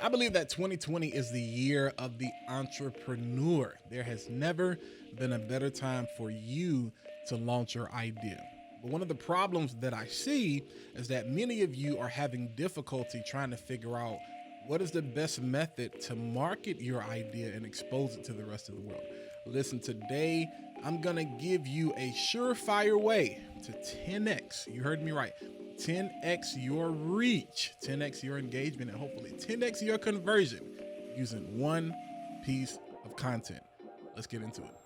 I believe that 2020 is the year of the entrepreneur. There has never been a better time for you to launch your idea. But one of the problems that I see is that many of you are having difficulty trying to figure out what is the best method to market your idea and expose it to the rest of the world. Listen, today I'm going to give you a surefire way to 10x. You heard me right. 10x your reach, 10x your engagement, and hopefully 10x your conversion using one piece of content. Let's get into it.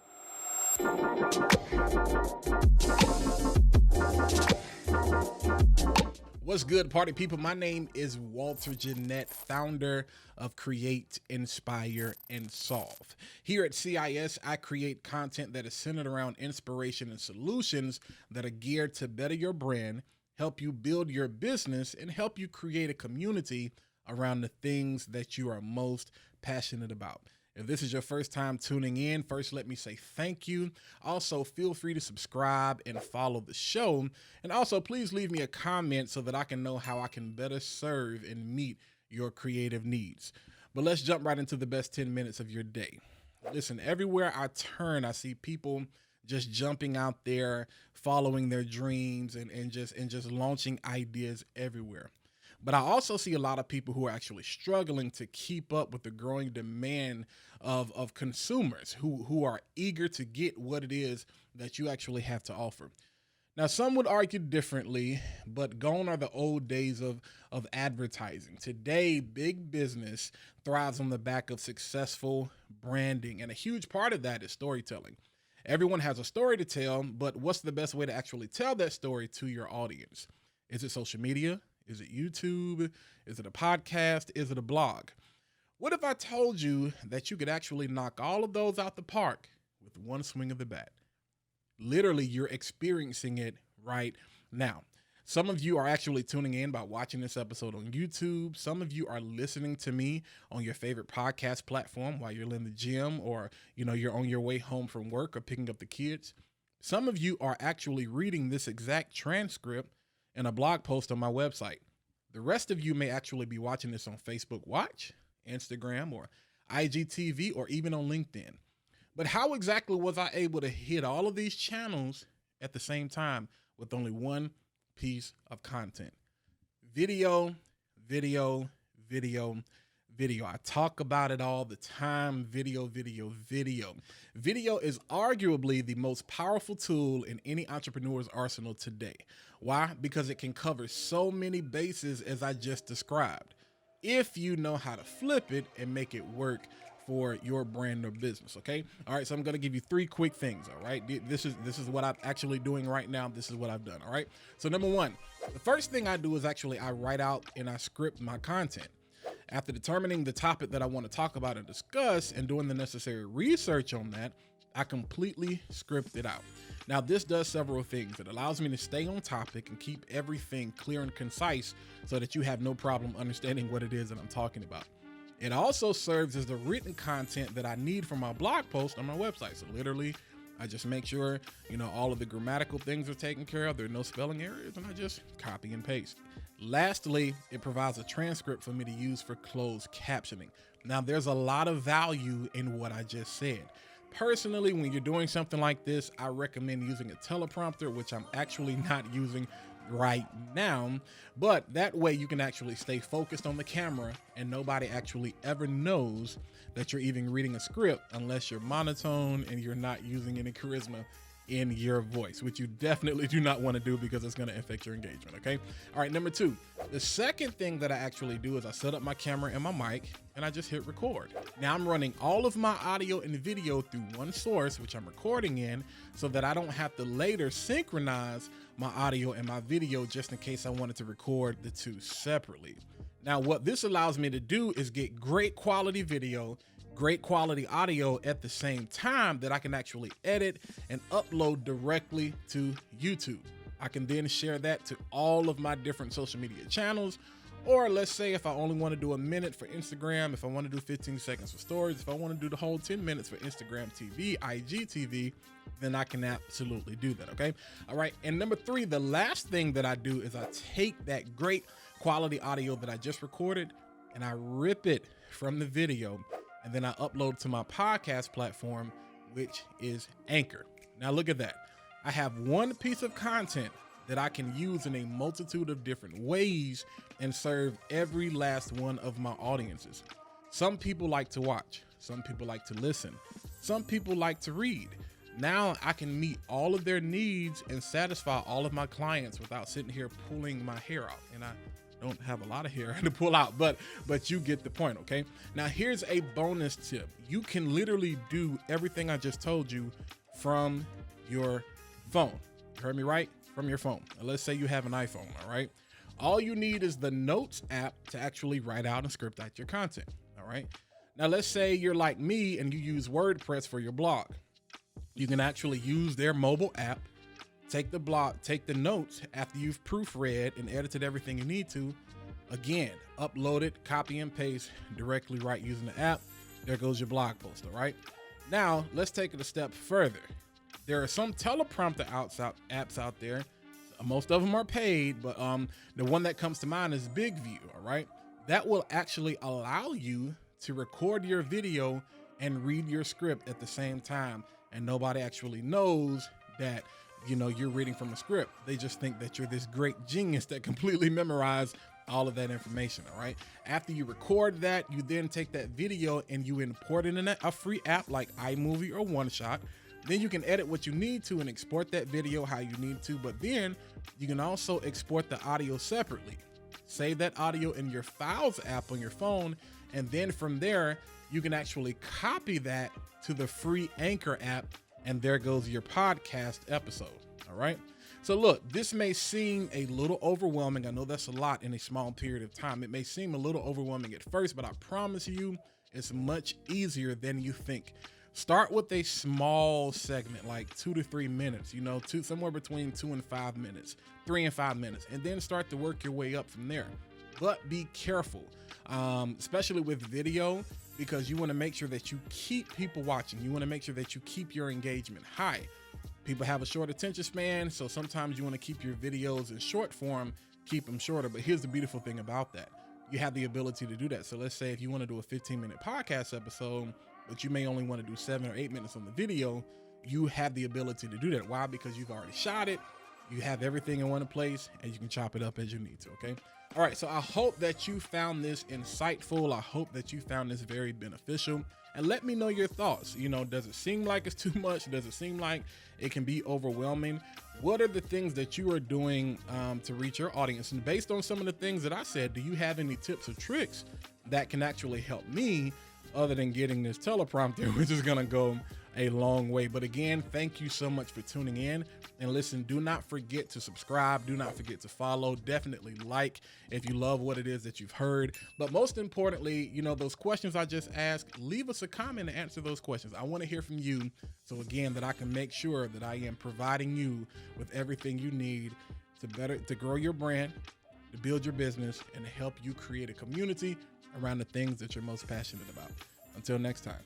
What's good, party people? My name is Walter Jennette, founder of Create, Inspire, and Solve. Here at CIS, I create content that is centered around inspiration and solutions that are geared to better your brand, help you build your business, and help you create a community around the things that you are most passionate about. If this is your first time tuning in, first let me say thank you. Also, feel free to subscribe and follow the show. And also, please leave me a comment so that I can know how I can better serve and meet your creative needs. But let's jump right into the best 10 minutes of your day. Listen, everywhere I turn, I see people just jumping out there, following their dreams and just launching ideas everywhere. But I also see a lot of people who are actually struggling to keep up with the growing demand of consumers who are eager to get what it is that you actually have to offer. Now, some would argue differently, but gone are the old days of advertising. Today, big business thrives on the back of successful branding, and a huge part of that is storytelling. Everyone has a story to tell, but what's the best way to actually tell that story to your audience? Is it social media? Is it YouTube? Is it a podcast? Is it a blog? What if I told you that you could actually knock all of those out the park with one swing of the bat? Literally, you're experiencing it right now. Some of you are actually tuning in by watching this episode on YouTube. Some of you are listening to me on your favorite podcast platform while you're in the gym or, you're on your way home from work or picking up the kids. Some of you are actually reading this exact transcript in a blog post on my website. The rest of you may actually be watching this on Facebook Watch, Instagram, or IGTV, or even on LinkedIn. But how exactly was I able to hit all of these channels at the same time with only one piece of content? Video, video, video, video. I talk about it all the time. Video, video, video. Video is arguably the most powerful tool in any entrepreneur's arsenal today. Why? Because it can cover so many bases as I just described, if you know how to flip it and make it work for your brand or business. Okay. All right. So I'm going to give you three quick things. All right. This is what I'm actually doing right now. This is what I've done. All right. So number one, the first thing I do is actually I write out and I script my content. After determining the topic that I want to talk about and discuss and doing the necessary research on that, I completely script it out. Now, this does several things. It allows me to stay on topic and keep everything clear and concise so that you have no problem understanding what it is that I'm talking about. It also serves as the written content that I need for my blog post on my website. So literally, I just make sure, all of the grammatical things are taken care of. There are no spelling errors, and I just copy and paste. Lastly, it provides a transcript for me to use for closed captioning. Now, there's a lot of value in what I just said. Personally, when you're doing something like this, I recommend using a teleprompter, which I'm actually not using right now, but that way you can actually stay focused on the camera and nobody actually ever knows that you're even reading a script unless you're monotone and you're not using any charisma in your voice, which you definitely do not want to do because it's going to affect your engagement. Okay. All right. Number two, the second thing that I actually do is I set up my camera and my mic and I just hit record. Now I'm running all of my audio and video through one source, which I'm recording in, so that I don't have to later synchronize my audio and my video just in case I wanted to record the two separately. Now, what this allows me to do is get great quality video, great quality audio at the same time that I can actually edit and upload directly to YouTube. I can then share that to all of my different social media channels. Or let's say if I only want to do a minute for Instagram, if I want to do 15 seconds for stories, if I want to do the whole 10 minutes for Instagram TV, IGTV, then I can absolutely do that. Okay. All right. And number three, the last thing that I do is I take that great quality audio that I just recorded and I rip it from the video, and then I upload to my podcast platform, which is Anchor. Now look at that. I have one piece of content that I can use in a multitude of different ways and serve every last one of my audiences. Some people like to watch. Some people like to listen. Some people like to read. Now I can meet all of their needs and satisfy all of my clients without sitting here pulling my hair out. And I don't have a lot of hair to pull out, but you get the point, okay? Now here's a bonus tip. You can literally do everything I just told you from your phone. You heard me right? From your phone. Now, let's say you have an iPhone, all right? All you need is the Notes app to actually write out and script out your content, all right? Now let's say you're like me and you use WordPress for your blog. You can actually use their mobile app, take the notes after you've proofread and edited everything you need to. Again, upload it, copy and paste directly right using the app. There goes your blog post, all right? Now, let's take it a step further. There are some teleprompter apps out there. Most of them are paid, but the one that comes to mind is BigView, all right? That will actually allow you to record your video and read your script at the same time, and nobody actually knows that you're reading from a script. They just think that you're this great genius that completely memorized all of that information, all right? After you record that, you then take that video and you import it in a free app like iMovie or OneShot. Then you can edit what you need to and export that video how you need to, but then you can also export the audio separately. Save that audio in your Files app on your phone, and then from there, you can actually copy that to the free Anchor app, and there goes your podcast episode, all right? So look, this may seem a little overwhelming. I know that's a lot in a small period of time. It may seem a little overwhelming at first, but I promise you it's much easier than you think. Start with a small segment, like 2 to 3 minutes, somewhere between 2 and 5 minutes, 3 and 5 minutes, and then start to work your way up from there. But be careful, especially with video, because you want to make sure that you keep people watching. You want to make sure that you keep your engagement high. People have a short attention span, so sometimes you want to keep your videos in short form, keep them shorter. But here's the beautiful thing about that. You have the ability to do that. So let's say if you want to do a 15-minute podcast episode, but you may only want to do 7 or 8 minutes on the video, you have the ability to do that. Why? Because you've already shot it. You have everything in one place, and you can chop it up as you need to, okay? All right, so I hope that you found this insightful. I hope that you found this very beneficial. And let me know your thoughts. Does it seem like it's too much? Does it seem like it can be overwhelming? What are the things that you are doing to reach your audience? And based on some of the things that I said, do you have any tips or tricks that can actually help me other than getting this teleprompter, which is going to go a long way? But again, thank you so much for tuning in. And listen, do not forget to subscribe. Do not forget to follow. Definitely like if you love what it is that you've heard. But most importantly, those questions I just asked, leave us a comment and answer those questions. I want to hear from you. So again, that I can make sure that I am providing you with everything you need to grow your brand, to build your business, and to help you create a community around the things that you're most passionate about. Until next time.